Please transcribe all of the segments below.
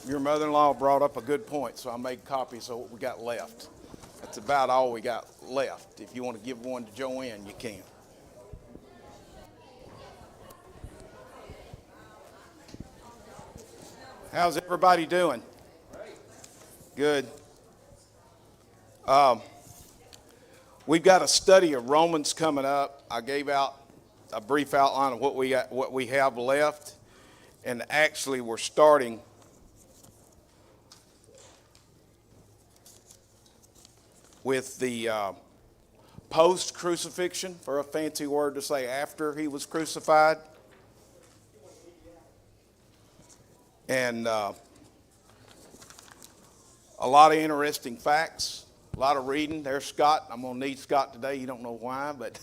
Your mother-in-law brought up a good point, so I made copies of what we got left. That's about all we got left. If you want to give one to Joanne, you can. How's everybody doing? Good. We've got a study of Romans coming up. I gave out a brief outline of what we have left, and actually we're starting with the post-crucifixion, for a fancy word to say after he was crucified. And a lot of interesting facts, a lot of reading. There's Scott. I'm going to need Scott today. You don't know why, but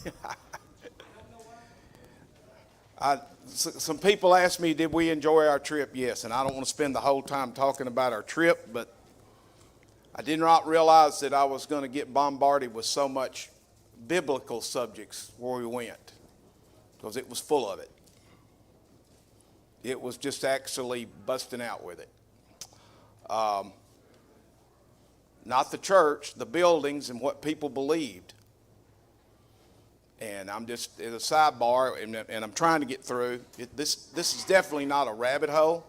some people asked me, did we enjoy our trip? Yes, and I don't want to spend the whole time talking about our trip, but I did not realize that I was going to get bombarded with so much biblical subjects where we went, because it was full of it. It was just actually busting out with it. Not the church, the buildings and what people believed. And I'm just at a sidebar, and I'm trying to get through. This is definitely not a rabbit hole.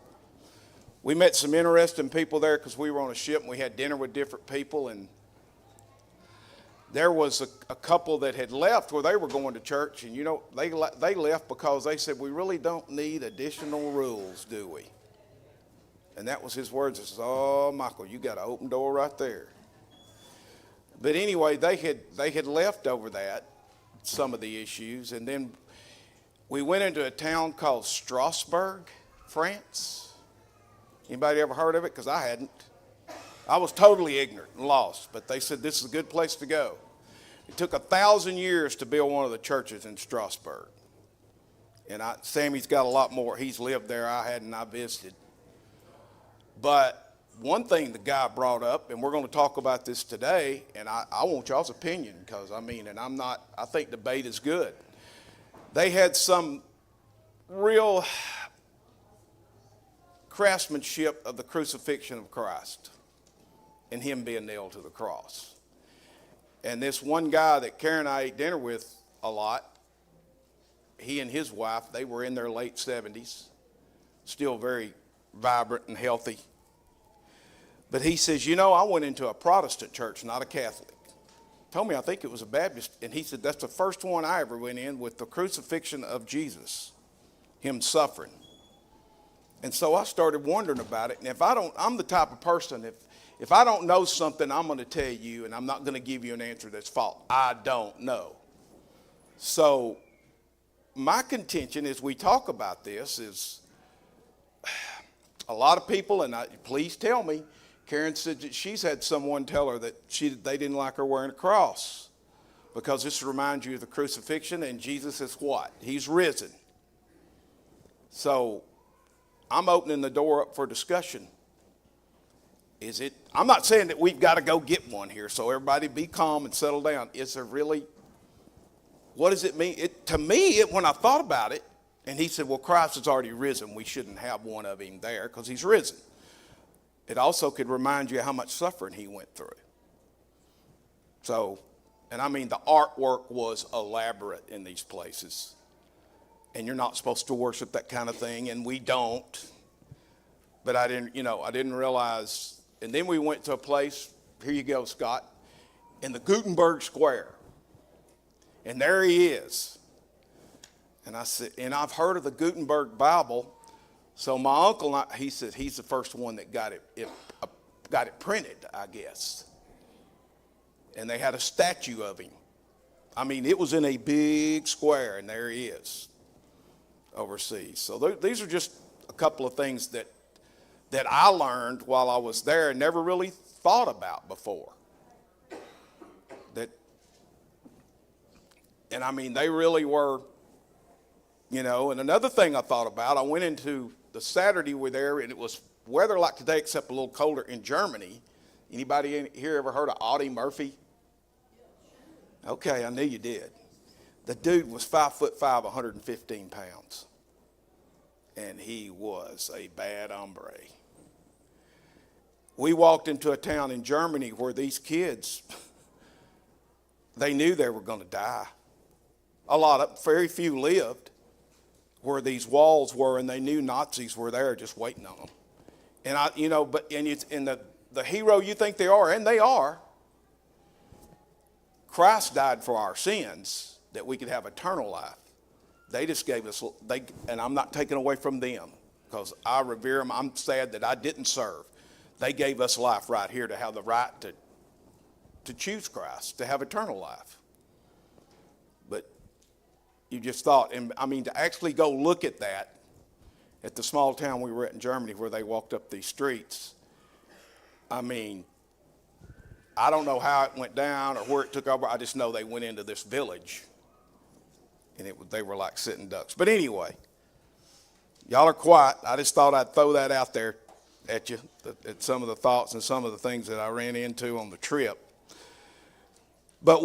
We met some interesting people there because we were on a ship and we had dinner with different people. And there was a couple that had left where they were going to church. And, you know, they left because they said, we really don't need additional rules, do we? And that was his words. He says, oh, Michael, you got an open door right there. But anyway, they had left over that, some of the issues. And then we went into a town called Strasbourg, France. Anybody ever heard of it? Because I hadn't. I was totally ignorant and lost, but they said this is a good place to go. It took 1,000 years to build one of the churches in Strasbourg. And Sammy's got a lot more. He's lived there. I hadn't. I visited. But one thing the guy brought up, and we're going to talk about this today, and I want y'all's opinion because, I think debate is good. They had some real craftsmanship of the crucifixion of Christ and him being nailed to the cross. And this one guy that Karen and I ate dinner with a lot, he and his wife, they were in their late 70s, still very vibrant and healthy. But he says, you know, I went into a Protestant church, not a Catholic. Told me I think it was a Baptist. And he said, that's the first one I ever went in with the crucifixion of Jesus, him suffering. And so I started wondering about it. And I'm the type of person, if I don't know something, I'm going to tell you, and I'm not going to give you an answer that's false. I don't know. So my contention as we talk about this is a lot of people, and please tell me, Karen said that she's had someone tell her that they didn't like her wearing a cross because this reminds you of the crucifixion, and Jesus is what? He's risen. So I'm opening the door up for discussion. I'm not saying that we've got to go get one here, so everybody be calm and settle down. Is there really, what does it mean? To me, when I thought about it, and he said, well, Christ has already risen. We shouldn't have one of him there because he's risen. It also could remind you how much suffering he went through. So, and I mean, the artwork was elaborate in these places. And you're not supposed to worship that kind of thing, and we don't. But I didn't realize. And then we went to a place, here you go, Scott, in the Gutenberg Square. And there he is. And I said, and I've heard of the Gutenberg Bible. So my uncle, he said he's the first one that got it printed, I guess. And they had a statue of him. I mean, it was in a big square, and there he is overseas. So these are just a couple of things that I learned while I was there and never really thought about before. And I mean, they really were, you know. And another thing I thought about, I went into the Saturday we're there, and it was weather like today, except a little colder in Germany. Anybody here ever heard of Audie Murphy? Okay, I knew you did. The dude was 5'5", 115 pounds. And he was a bad hombre. We walked into a town in Germany where these kids, they knew they were going to die. Very few lived where these walls were, and they knew Nazis were there just waiting on them. And the hero you think they are, and they are, Christ died for our sins that we could have eternal life. They just gave us, and I'm not taking away from them because I revere them. I'm sad that I didn't serve. They gave us life right here to have the right to choose Christ, to have eternal life. But you just thought, and I mean, to actually go look at that, at the small town we were at in Germany where they walked up these streets, I mean, I don't know how it went down or where it took over. I just know they went into this village, and they were like sitting ducks. But anyway, y'all are quiet. I just thought I'd throw that out there at you, at some of the thoughts and some of the things that I ran into on the trip. But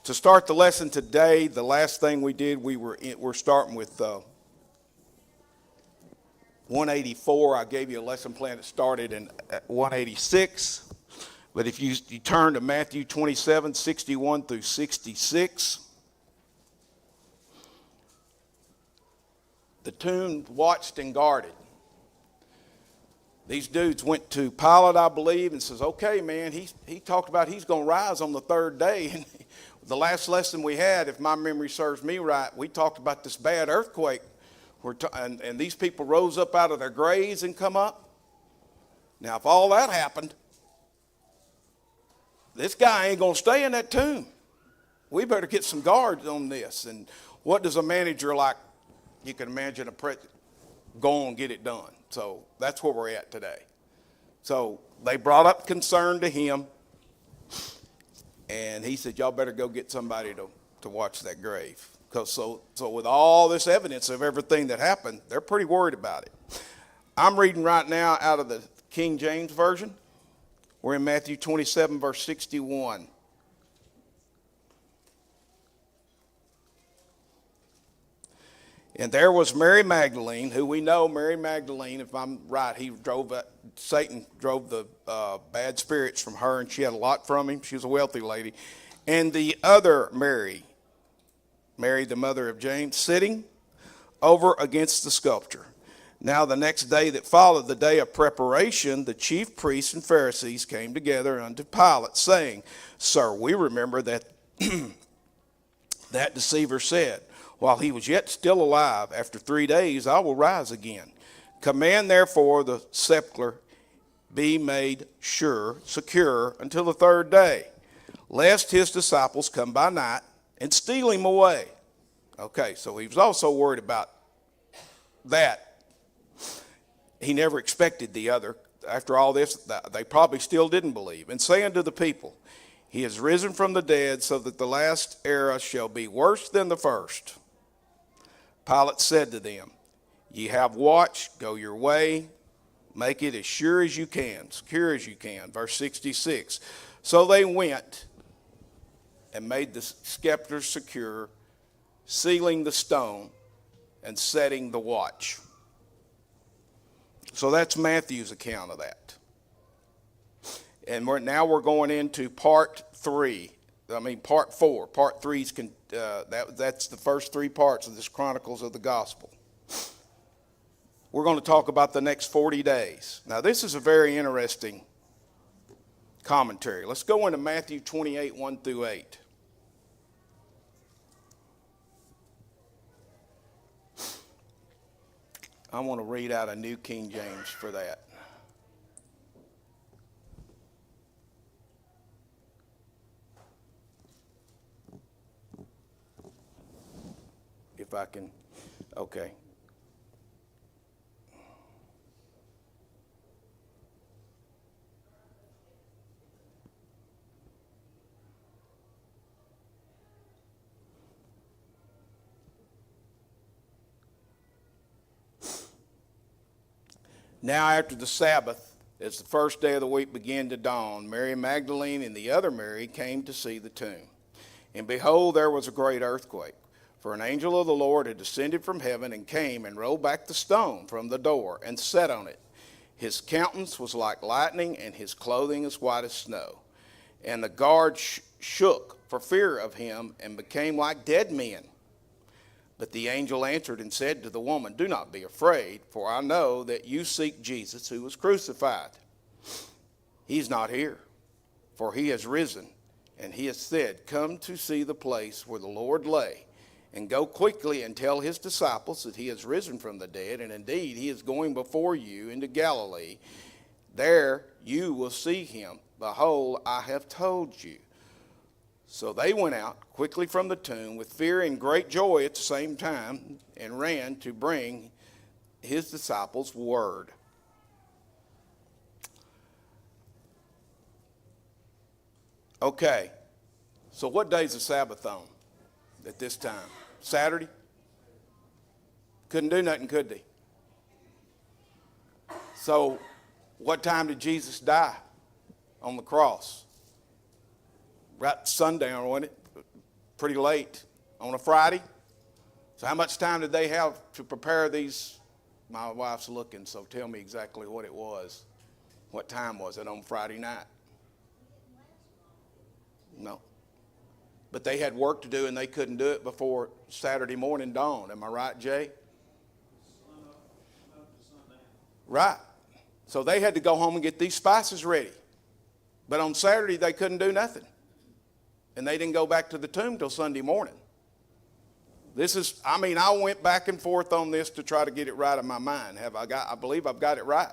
to start the lesson today, the last thing we did, we're starting with 184. I gave you a lesson plan that started at 186. But if you turn to Matthew 27, 61 through 66, the tomb watched and guarded. These dudes went to Pilate, I believe, and says, okay, man, he talked about he's going to rise on the third day. And the last lesson we had, if my memory serves me right, we talked about this bad earthquake. And these people rose up out of their graves and come up. Now, if all that happened, this guy ain't going to stay in that tomb. We better get some guards on this. And what does a manager like, you can imagine, go and get it done. So that's where we're at today. So they brought up concern to him, and he said, y'all better go get somebody to watch that grave. Because so with all this evidence of everything that happened, they're pretty worried about it. I'm reading right now out of the King James Version. We're in Matthew 27, verse 61. And there was Mary Magdalene, who we know, Mary Magdalene, if I'm right, Satan drove the bad spirits from her, and she had a lot from him. She was a wealthy lady. And the other Mary, the mother of James, sitting over against the sculpture. Now the next day that followed, the day of preparation, the chief priests and Pharisees came together unto Pilate, saying, Sir, we remember that that deceiver said, while he was yet still alive, after 3 days I will rise again. Command therefore the sepulchre be made secure until the third day, lest his disciples come by night and steal him away. Okay, so he was also worried about that. He never expected the other. After all this, they probably still didn't believe. And say unto the people, he is risen from the dead, so that the last era shall be worse than the first. Pilate said to them, ye have watched, go your way, make it as sure as you can, secure as you can. Verse 66. So they went and made the scepter secure, sealing the stone and setting the watch. So that's Matthew's account of that. And now we're going into part 4. Part 3 is that's the first 3 parts of this Chronicles of the Gospel. We're going to talk about the next 40 days. Now, this is a very interesting commentary. Let's go into Matthew 28, 1 through 8. I want to read out a New King James for that. If I can, okay. Now after the Sabbath, as the first day of the week began to dawn, Mary Magdalene and the other Mary came to see the tomb. And behold, there was a great earthquake. For an angel of the Lord had descended from heaven and came and rolled back the stone from the door and sat on it. His countenance was like lightning, and his clothing as white as snow. And the guards shook for fear of him and became like dead men. But the angel answered and said to the woman, "Do not be afraid, for I know that you seek Jesus who was crucified. He's not here, for he has risen, and he has said, 'Come to see the place where the Lord lay, and go quickly and tell his disciples that he has risen from the dead, and indeed he is going before you into Galilee. There you will see him. Behold, I have told you.' So they went out quickly from the tomb with fear and great joy at the same time, and ran to bring his disciples word." Okay, so what day is the Sabbath on at this time? Saturday? Couldn't do nothing, could they? So what time did Jesus die on the cross? Right sundown, wasn't it? Pretty late on a Friday. So how much time did they have to prepare these? My wife's looking, so tell me exactly what it was. What time was it on Friday night? No. But they had work to do, and they couldn't do it before Saturday morning dawn. Am I right, Jay? Right. So they had to go home and get these spices ready. But on Saturday, they couldn't do nothing. And they didn't go back to the tomb till Sunday morning. I went back and forth on this to try to get it right in my mind. I believe I've got it right.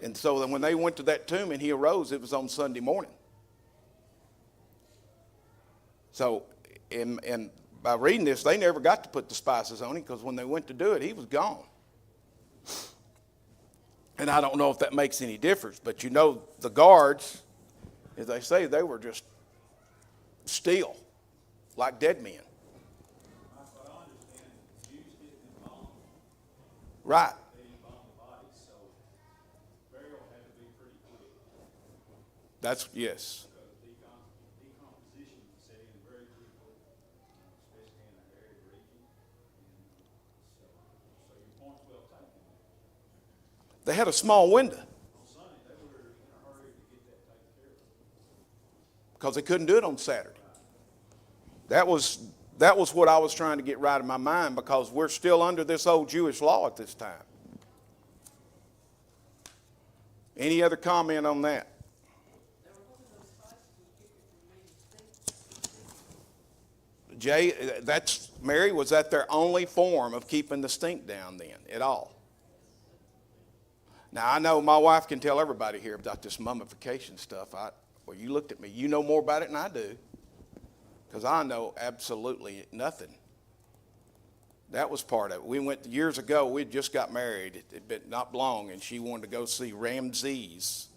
And so then when they went to that tomb and he arose, it was on Sunday morning. So, and by reading this, they never got to put the spices on him, because when they went to do it, he was gone. And I don't know if that makes any difference, but the guards, as they say, they were just still, like dead men. Right. That's, yes. They had a small window because they couldn't do it on Saturday. That was what I was trying to get right in my mind, because we're still under this old Jewish law at this time. Any other comment on that? Jay, Mary, was that their only form of keeping the stink down then at all? Now, I know my wife can tell everybody here about this mummification stuff. Well, you looked at me. You know more about it than I do, because I know absolutely nothing. That was part of it. We went years ago. We'd just got married. It had been not long, and she wanted to go see Ramses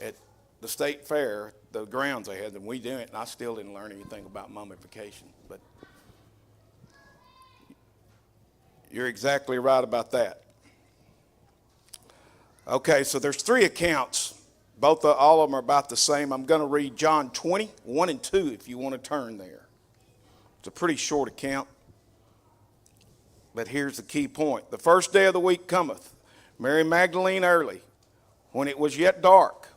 at the state fair, the grounds they had, and we did it, and I still didn't learn anything about mummification. But you're exactly right about that. Okay, so there's three accounts. All of them are about the same. I'm going to read John 20, 1 and 2, if you want to turn there. It's a pretty short account, but here's the key point. The first day of the week cometh, Mary Magdalene early, when it was yet dark,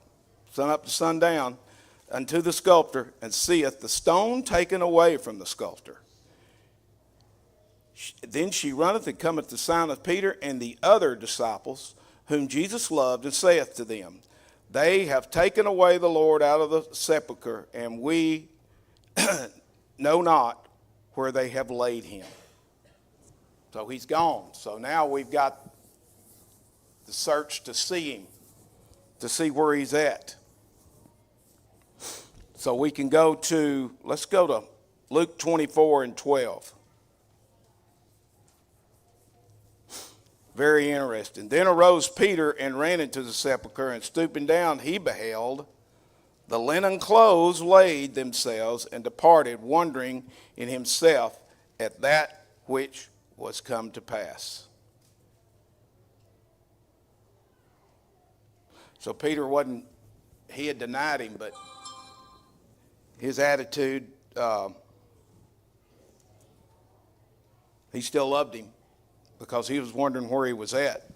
sun up to sundown, unto the sculptor, and seeth the stone taken away from the sculptor. Then she runneth and cometh to Simon Peter and the other disciples, whom Jesus loved, and saith to them, They have taken away the Lord out of the sepulchre, and we know not where they have laid him. So he's gone. So now we've got the search to see him, to see where he's at. So we can let's go to Luke 24 and 12. Very interesting. Then arose Peter and ran into the sepulchre, and stooping down, he beheld the linen clothes laid themselves, and departed, wondering in himself at that which was come to pass. So Peter he had denied him, but his attitude, he still loved him, because he was wondering where he was at.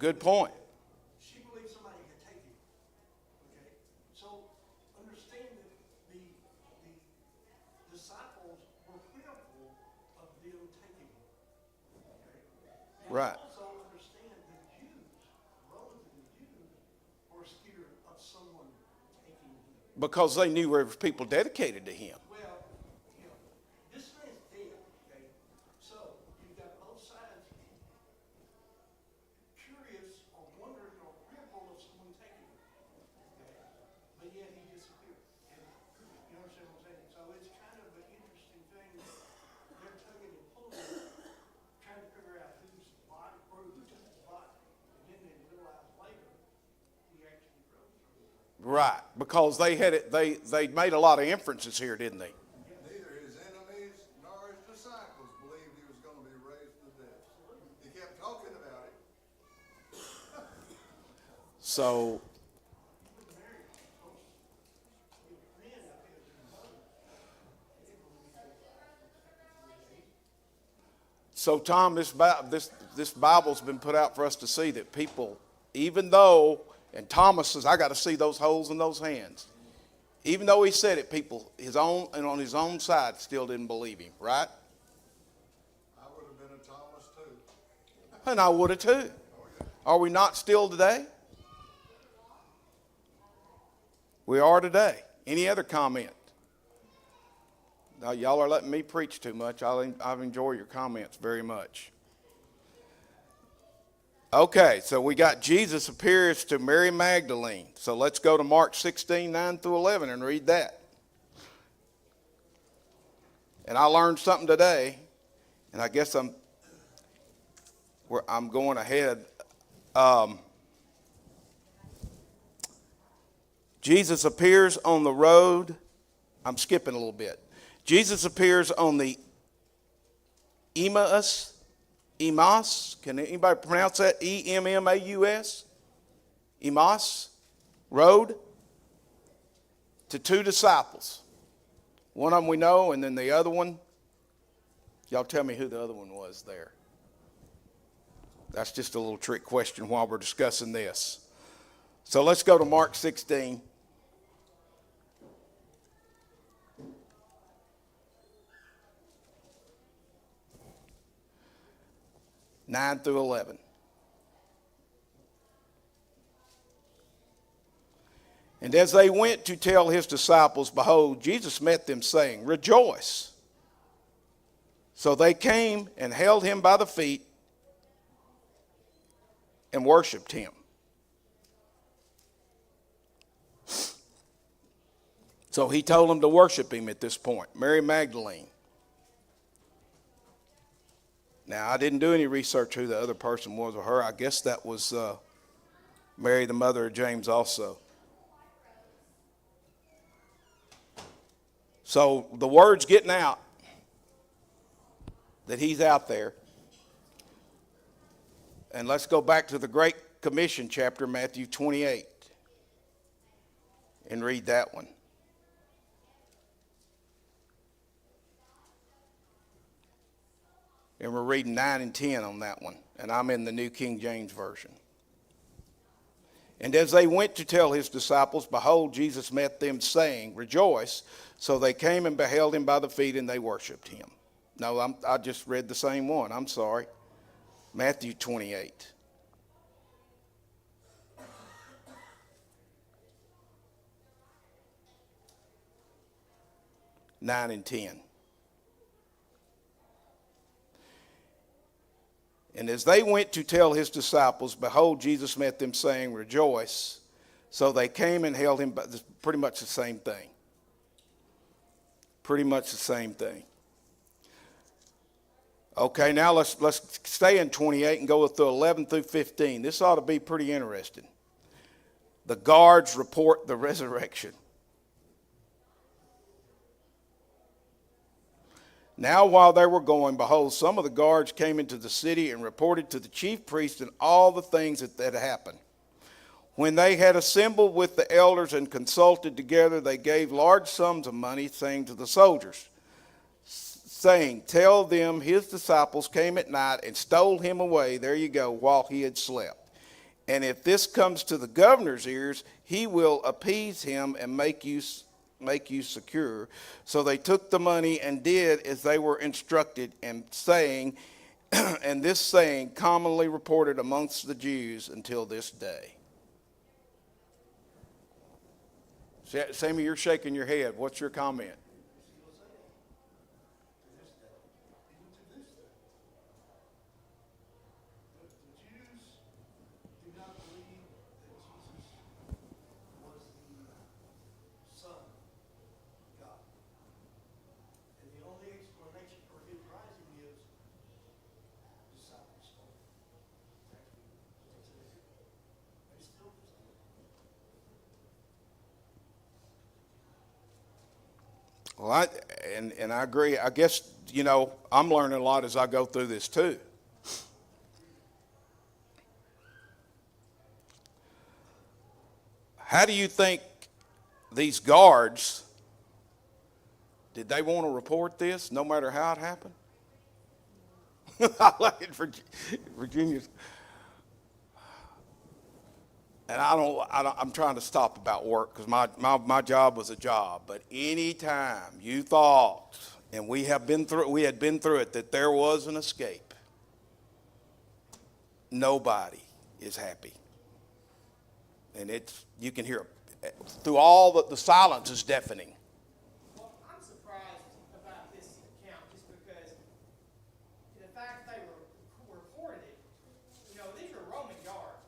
Good point. She believed somebody had taken him. Okay? So understand that the disciples were fearful of them taking him. Okay? And Right. also understand the Jews, Romans and the Jews, were scared of someone taking him. Because they knew there was people dedicated to him. Well, you know, this man's dead, okay? So you've got both sides curious or wondering or fearful of someone taking him. Okay? But yet he disappeared. And you understand what I'm saying? So it's kind of an interesting thing. They're tugging and pulling, trying to figure out whose body or who took his body. And then they realize later he actually rose from the grave. Right. Because they had it, they made a lot of inferences here, didn't they? Neither his enemies nor his disciples believed he was going to be raised from the dead. He kept talking about it. So Tom, this Bible's been put out for us to see that people, even though, and Thomas says, I got to see those holes in those hands. Even though he said it, people on his own side still didn't believe him, right? I would have been a Thomas too. And I would have too. Are we not still today? We are today. Any other comment? Now, y'all are letting me preach too much. I enjoy your comments very much. Okay, so we got Jesus appears to Mary Magdalene. So let's go to Mark 16, 9 through 11 and read that. And I learned something today, and I guess I'm going ahead. Jesus appears on the road. I'm skipping a little bit. Jesus appears on the Emmaus. Can anybody pronounce that? E-M-M-A-U-S? Emmaus road to two disciples. One of them we know, and then the other one, y'all tell me who the other one was there. That's just a little trick question while we're discussing this. So let's go to Mark 16. Nine through 11. And as they went to tell his disciples, behold, Jesus met them, saying, Rejoice. So they came and held him by the feet and worshiped him. So he told them to worship him at this point. Mary Magdalene. Now, I didn't do any research who the other person was or her. I guess that was Mary, the mother of James also. So the word's getting out that he's out there. And let's go back to the Great Commission chapter, Matthew 28, and read that one. And we're reading 9 and 10 on that one. And I'm in the New King James Version. And as they went to tell his disciples, behold, Jesus met them, saying, Rejoice. So they came and beheld him by the feet, and they worshiped him. No, I just read the same one. I'm sorry. Matthew 28. Nine and 10. And as they went to tell his disciples, behold, Jesus met them, saying, Rejoice. So they came and held him, but pretty much the same thing. Pretty much the same thing. Okay, now let's stay in 28 and go through 11 through 15. This ought to be pretty interesting. The guards report the resurrection. Now while they were going, behold, some of the guards came into the city and reported to the chief priests and all the things that had happened. When they had assembled with the elders and consulted together, they gave large sums of money, saying to the soldiers, Tell them his disciples came at night and stole him away, there you go, while he had slept. And if this comes to the governor's ears, he will appease him and make you secure. So they took the money and did as they were instructed, and saying, and this saying commonly reported amongst the Jews until this day. Sammy, you're shaking your head. What's your comment? The Jews do not believe that Jesus was the Son of God. And the only explanation for his rising is disciples told him. They still believe. Well, I agree. I guess, I'm learning a lot as I go through this too. How do you think these guards, did they want to report this no matter how it happened? I like it, Virginia's. And I'm trying to stop about work because my job was a job. But anytime you thought, and we had been through it, that there was an escape, nobody is happy. And you can hear it. Through all the silence is deafening. Well, I'm surprised about this account just because the fact they reported it, these are Roman guards.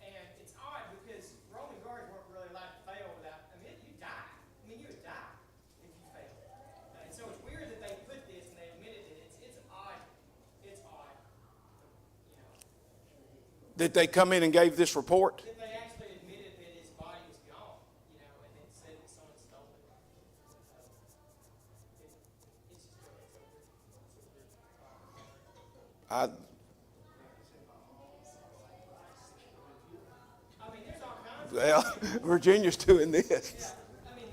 And it's odd because Roman guards weren't really allowed to fail without, you die. You would die if you failed. And so it's weird that they put this and they admitted it. It's odd. It's odd. Did they come in and gave this report? That they actually admitted that his body was gone, and then said that someone stole it. It's just there's all kinds of. Well, Virginia's doing this. Yeah,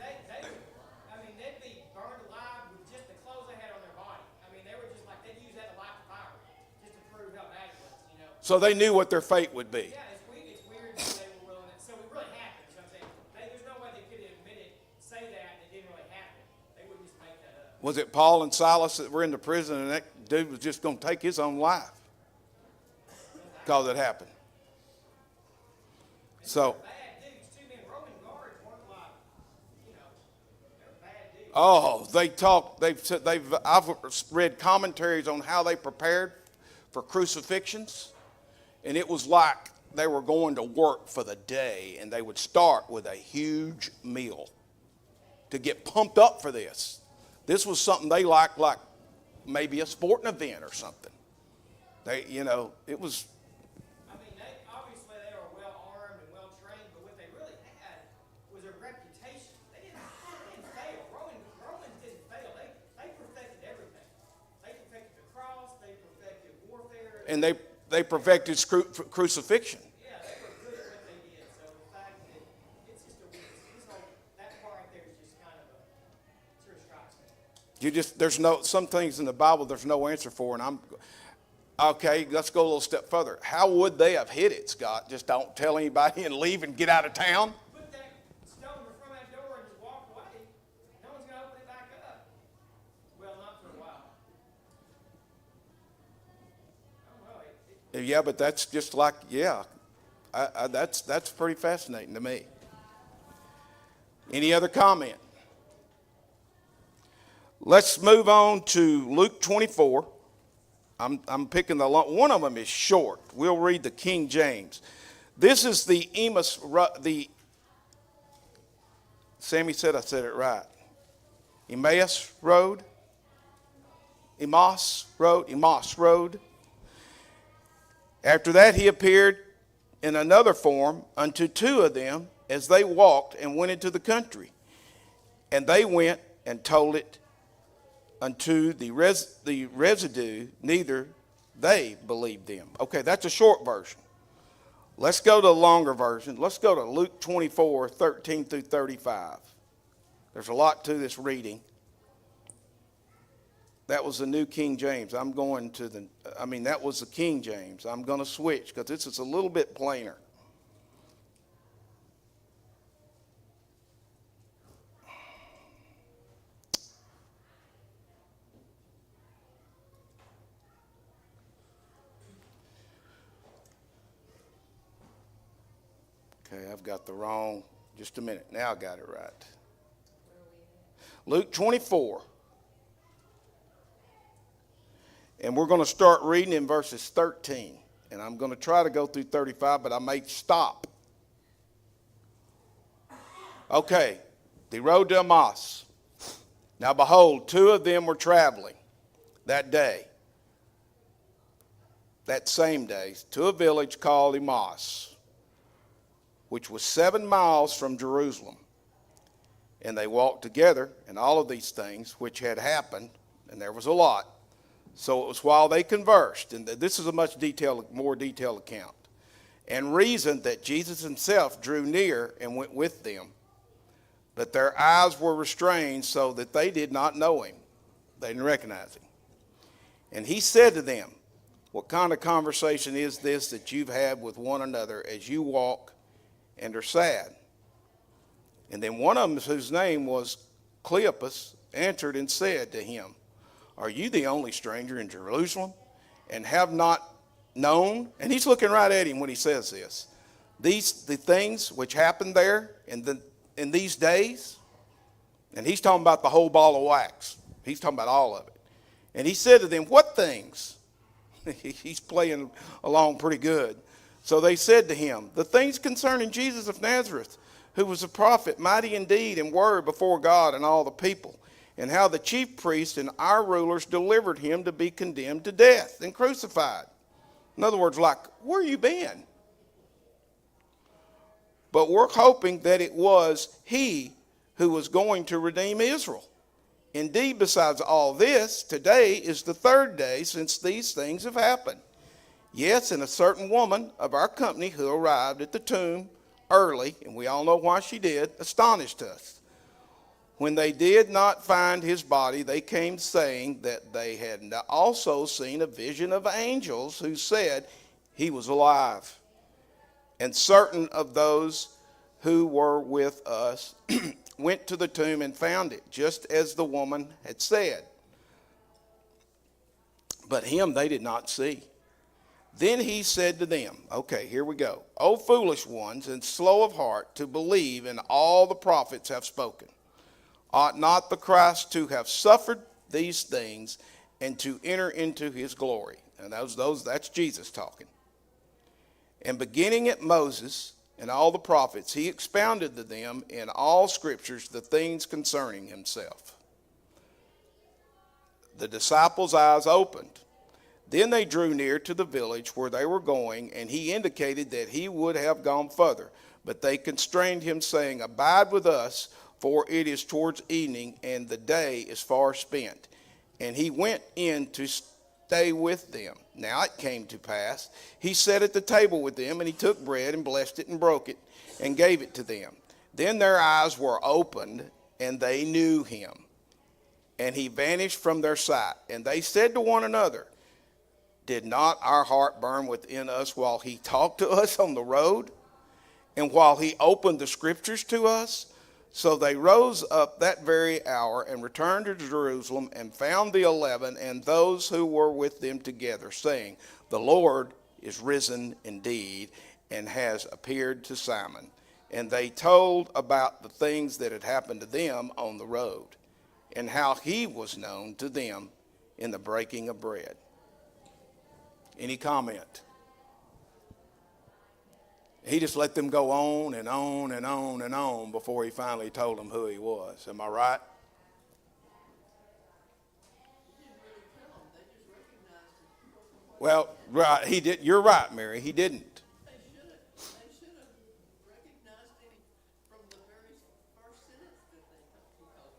they'd be burned alive with just the clothes they had on their body. They were just like, they'd use that to light the fire, just to prove how bad it was, So they knew what their fate would be. Yeah, it's weird that they were willing to, so it really happened, is what I'm saying. There's no way they could have say that and it didn't really happen. They wouldn't just make that up. Was it Paul and Silas that were in the prison and that dude was just going to take his own life because it happened? So, Bad dudes, too, man. Roman guards weren't like, they're bad dudes. oh, I've read commentaries on how they prepared for crucifixions, and it was like they were going to work for the day, and they would start with a huge meal to get pumped up for this. This was something they liked, like maybe a sporting event or something. It was. Obviously they were well armed and well trained, but what they really had was a reputation. They didn't fail. Romans didn't fail. They perfected everything. They perfected the cross. They perfected warfare. And they perfected crucifixion. Yeah, they were good at what they did. So the fact that it's just that part right there is just kind of sort of strikes me. Some things in the Bible there's no answer for, and okay, let's go a little step further. How would they have hit it, Scott? Just don't tell anybody and leave and get out of town? Put that stone in front of that door and just walk away. No one's going to open it back up. Well, not for a while. Oh, well, Yeah, but that's just like, that's pretty fascinating to me. Any other comment? Let's move on to Luke 24. I'm picking one of them is short. We'll read the King James. This is the Sammy said I said it right. Emmaus Road. After that he appeared in another form unto two of them as they walked and went into the country. And they went and told it unto the residue, neither they believed them. Okay, that's a short version. Let's go to the longer version. Let's go to Luke 24, 13 through 35. There's a lot to this reading. That was the New King James. That was the King James. I'm going to switch because this is a little bit plainer. Okay, I've got the wrong, just a minute. Now I got it right. Luke 24. And we're going to start reading in verses 13. And I'm going to try to go through 35, but I may stop. Okay, the road to Emmaus. Now behold, two of them were traveling that day, that same day, to a village called Emmaus, which was 7 miles from Jerusalem. And they walked together, and all of these things which had happened, and there was a lot. So it was while they conversed, and this is a more detailed account, and reasoned that Jesus himself drew near and went with them. But their eyes were restrained so that they did not know him. They didn't recognize him. And he said to them, what kind of conversation is this that you've had with one another as you walk and are sad? And then one of them, whose name was Cleopas, answered and said to him, are you the only stranger in Jerusalem and have not known? And he's looking right at him when he says this. The things which happened there in these days, and he's talking about the whole ball of wax. He's talking about all of it. And he said to them, what things? He's playing along pretty good. So they said to him, the things concerning Jesus of Nazareth, who was a prophet, mighty in deed and word before God and all the people, and how the chief priests and our rulers delivered him to be condemned to death and crucified. In other words, like, where you been? But we're hoping that it was he who was going to redeem Israel. Indeed, besides all this, today is the 3rd day since these things have happened. Yes, and a certain woman of our company who arrived at the tomb early, and we all know why she did, astonished us. When they did not find his body, they came saying that they had also seen a vision of angels who said he was alive. And certain of those who were with us went to the tomb and found it, just as the woman had said. But him they did not see. Then he said to them, okay, here we go. O foolish ones and slow of heart to believe in all the prophets have spoken. Ought not the Christ to have suffered these things and to enter into his glory? And that's Jesus talking. And beginning at Moses and all the prophets, he expounded to them in all scriptures the things concerning himself. The disciples' eyes opened. Then they drew near to the village where they were going, and he indicated that he would have gone further. But they constrained him, saying, abide with us, for it is towards evening, and the day is far spent. And he went in to stay with them. Now it came to pass, he sat at the table with them, and he took bread and blessed it and broke it and gave it to them. Then their eyes were opened, and they knew him. And he vanished from their sight. And they said to one another, did not our heart burn within us while he talked to us on the road, and while he opened the scriptures to us? So they rose up that very hour and returned to Jerusalem and found the 11 and those who were with them together, saying, the Lord is risen indeed and has appeared to Simon. And they told about the things that had happened to them on the road, and how he was known to them in the breaking of bread. Any comment? He just let them go on and on and on and on before he finally told them who he was. Am I right? Well, right, he did. You're right, Mary. He didn't. They should have recognized him from the very first sentence that he told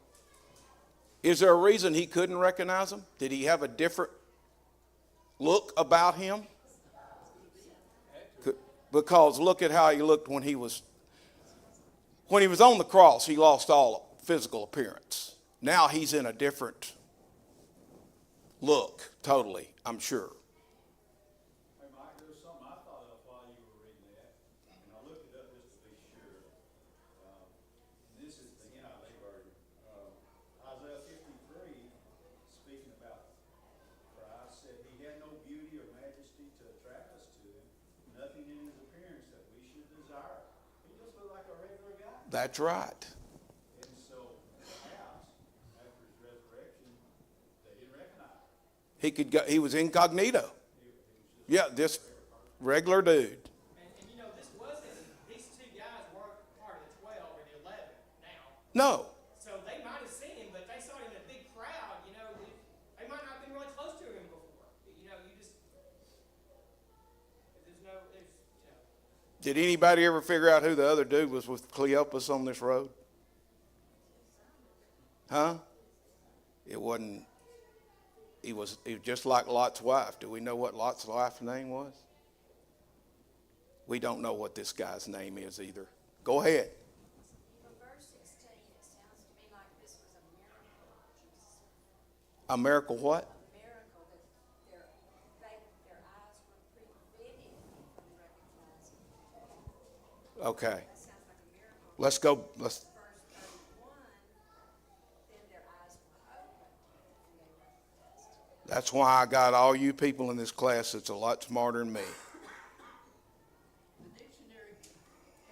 them. Is there a reason he couldn't recognize him? Did he have a different look about him? Because look at how he looked when he was on the cross. He lost all physical appearance. Now he's in a different look, totally, I'm sure. Hey, Mike, there was something I thought of while you were reading that, and I looked it up just to be sure. This is the NIV version. Isaiah 53, speaking about Christ, said he had no beauty or majesty to attract us to him, nothing in his appearance that we should desire. He just looked like a regular guy. That's right. And so, perhaps, after his resurrection, they didn't recognize him. He could go, he was incognito. Yeah, just regular dude. And you know, this wasn't, these two guys weren't part of the 12 or the 11 now. No, So they might have seen him, but they saw him in a big crowd, you know, they might not have been really close to him before. You know, you just, there's no, there's, you know. did anybody ever figure out who the other dude was with Cleopas on this road? Huh? It wasn't, he was just like Lot's wife. Do we know what Lot's wife's name was? We don't know what this guy's name is either. Go ahead. For verse 16, it sounds to me like this was a miracle of Jesus. A miracle what? A miracle that their eyes were prevented from recognizing. Okay. That sounds like a miracle. Let's go. Verse 31, then their eyes were opened and they recognized. That's why I got all you people in this class that's a lot smarter than me. The dictionary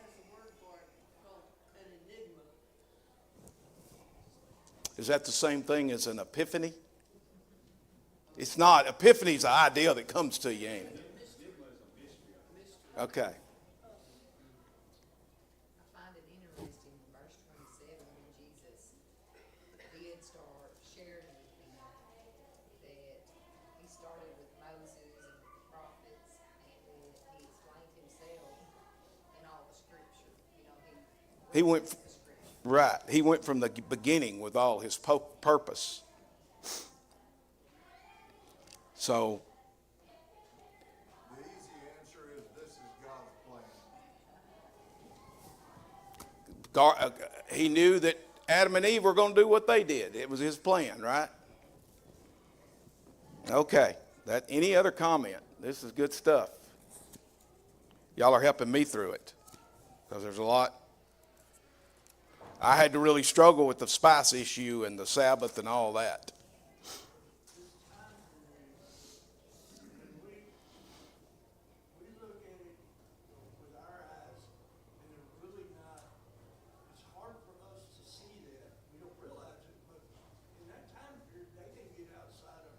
has a word for it called an enigma. Is that the same thing as an epiphany? It's not. Epiphany's an idea that comes to you, ain't it? Okay. I find it interesting in verse 27 when Jesus did start sharing with them that he started with Moses and the prophets and that he explained himself in all the scripture. You know, He went, the scripture. right. He went from the beginning with all his purpose. So, The easy answer is this is God's plan. He knew that Adam and Eve were going to do what they did. It was his plan, right? Okay. Any other comment? This is good stuff. Y'all are helping me through it because there's a lot. I had to really struggle with the spice issue and the Sabbath and all that. We look at it with our eyes, and they're really not, it's hard for us to see that. We don't realize it, but in that time period, they didn't get outside of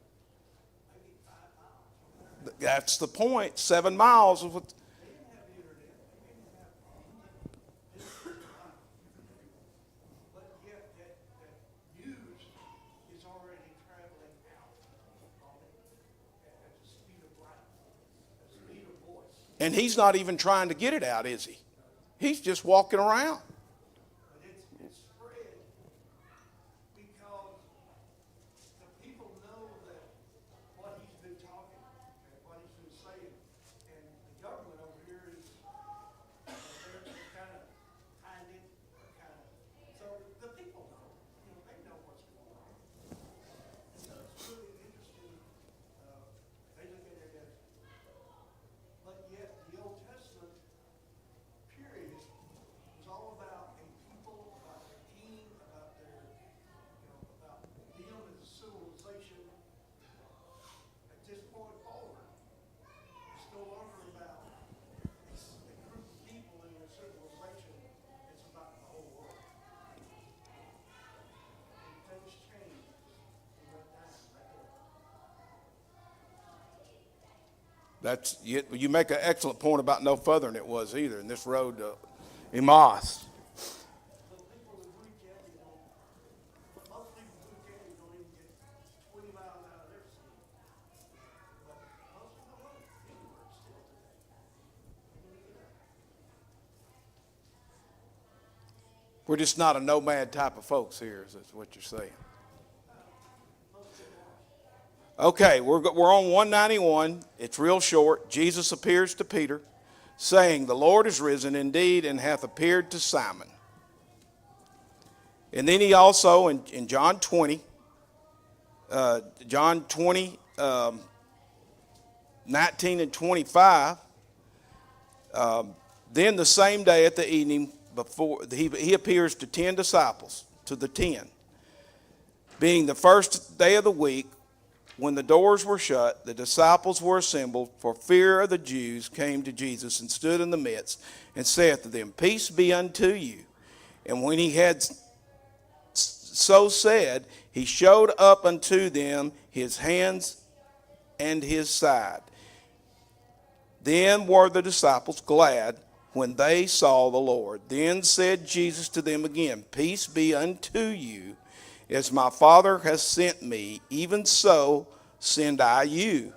maybe 5 miles. That's the point. 7 miles is what. They didn't have the internet, they didn't have, but yet that news is already traveling out at the speed of light, at the speed of voice. And he's not even trying to get it out, is he? He's just walking around. But it's spread because the people know that what he's been talking and what he's been saying. And the government over here is, they're kind of hiding it, so the people know, they know what's going on. So it's really interesting, they look at it as, but yet the Old Testament period was all about a people, about their king, about their, about them as a civilization. At this point forward, it's no longer about a group of people in a civilization, it's about the whole world. And things change from that time right there. That's you make an excellent point about no further than it was either in this road to Emmaus. The people in Greek County most people in Greek County don't even get 20 miles out of their city. But most of them don't anywhere still today. We're just not a nomad type of folks here, is what you're saying. Okay, we're on 191. It's real short. Jesus appears to Peter, saying, "The Lord is risen indeed and hath appeared to Simon." And then he also, in John 20, John 20, 19 and 25. Then the same day at the evening, before he appears to 10 disciples, to the 10. Being the first day of the week, when the doors were shut, the disciples were assembled, for fear of the Jews came to Jesus and stood in the midst, and saith to them, Peace be unto you. And when he had so said, he showed up unto them his hands and his side. Then were the disciples glad when they saw the Lord. Then said Jesus to them again, Peace be unto you. As my Father has sent me, even so send I you.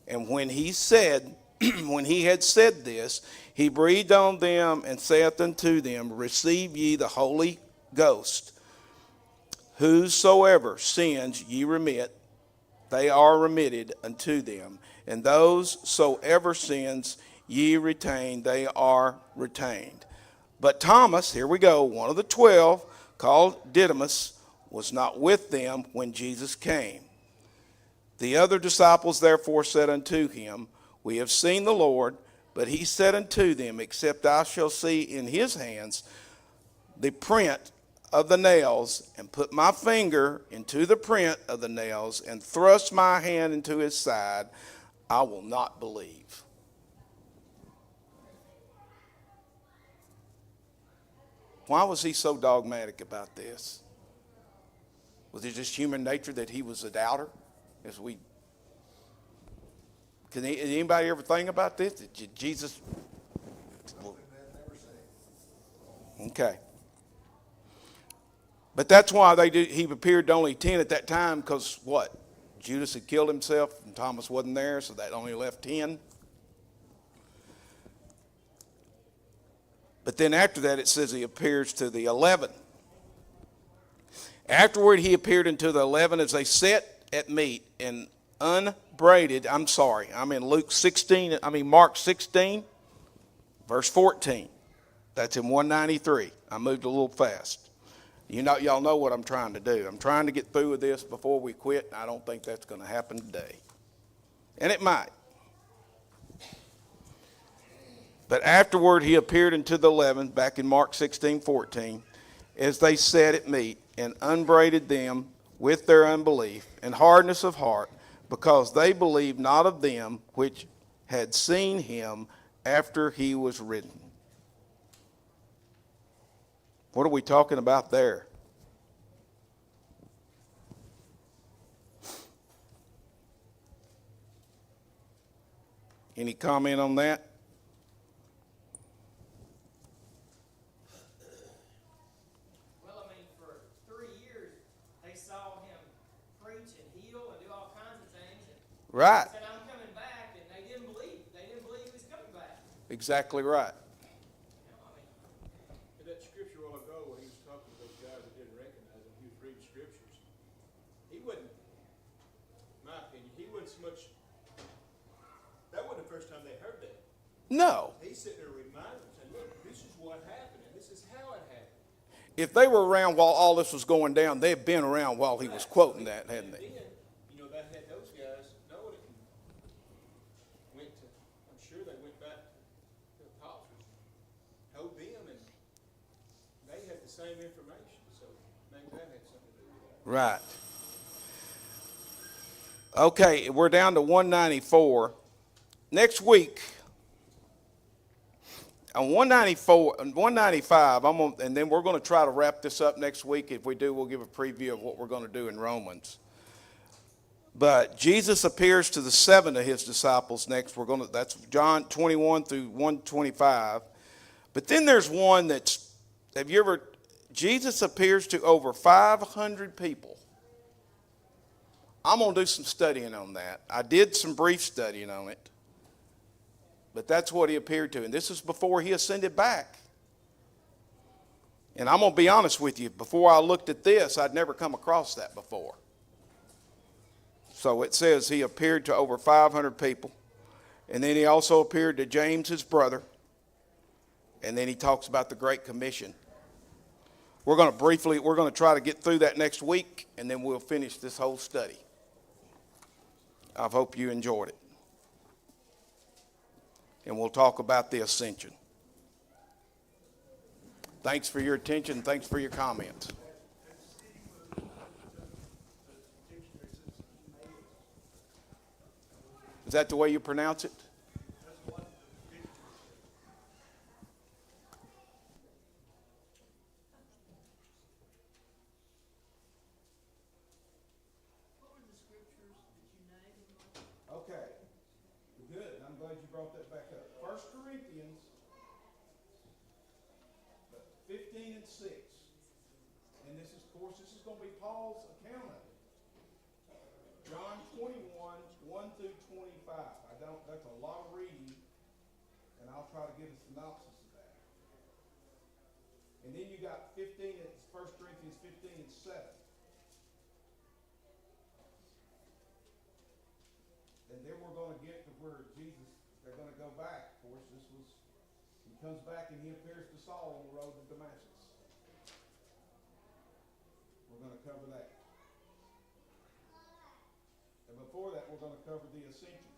And when he had said this, he breathed on them and saith unto them, Receive ye the Holy Ghost. Whosoever sins ye remit, they are remitted unto them. And those soever sins ye retain, they are retained. But Thomas, here we go, one of the 12, called Didymus, was not with them when Jesus came. The other disciples therefore said unto him, We have seen the Lord. But he said unto them, Except I shall see in his hands the print of the nails, and put my finger into the print of the nails, and thrust my hand into his side, I will not believe. Why was he so dogmatic about this? Was it just human nature that he was a doubter? Can anybody ever think about this? Did Jesus? Okay. But that's why he appeared to only 10 at that time, because what? Judas had killed himself and Thomas wasn't there, so that only left 10. But then after that it says he appears to the 11. Afterward he appeared unto the 11 as they sat at meat and unbraided. I'm in Mark 16, verse 14. That's in 193. I moved a little fast. Y'all know what I'm trying to do. I'm trying to get through with this before we quit, and I don't think that's going to happen today. And it might. But afterward he appeared unto the 11, back in Mark 16:14, as they sat at meat, and unbraided them with their unbelief and hardness of heart, because they believed not of them which had seen him after he was risen. What are we talking about there? Any comment on that? Well, I mean, for 3 years, they saw him preach and heal and do all kinds of things. And Right. said, I'm coming back, and they didn't believe. They didn't believe he was coming back. Exactly right. In that scripture a while ago, when he was talking to those guys that didn't recognize him, he was reading scriptures. He wasn't, in my opinion, so much, that wasn't the first time they heard that. No. He's sitting there reminding them, saying, look, this is what happened, and this is how it happened. If they were around while all this was going down, they'd been around while he was quoting that, hadn't they? And then, that had those guys know it, and I'm sure they went back to the apostles, told them, and they had the same information, so maybe that had something to do with it. Right. Okay, we're down to 194. Next week, on 194 and 195, and then we're going to try to wrap this up next week. If we do, we'll give a preview of what we're going to do in Romans. But Jesus appears to the 7 of his disciples next. That's John 21 through 125. But then there's one Jesus appears to over 500 people. I'm going to do some studying on that. I did some brief studying on it. But that's what he appeared to. And this is before he ascended back. And I'm going to be honest with you. Before I looked at this, I'd never come across that before. So it says he appeared to over 500 people. And then he also appeared to James, his brother. And then he talks about the Great Commission. we're going to try to get through that next week, and then we'll finish this whole study. I hope you enjoyed it. And we'll talk about the ascension. Thanks for your attention. Thanks for your comments. Is that the way you pronounce it? What were the scriptures that you named? Okay. Good. I'm glad you brought that back up. 1 Corinthians 15 and 6. And this is, of course, this is going to be Paul's account of it. John 21, 1 through 25. That's a lot of reading, and I'll try to give a synopsis of that. And then you got 1 Corinthians 15 and 7. And then we're going to get to where Jesus, they're going to go back. Of course, he comes back and he appears to Saul on the road to Damascus. We're going to cover that. And before that, we're going to cover the ascension.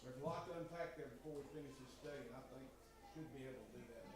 There's a lot to unpack there before we finish this study, and I think we should be able to do that.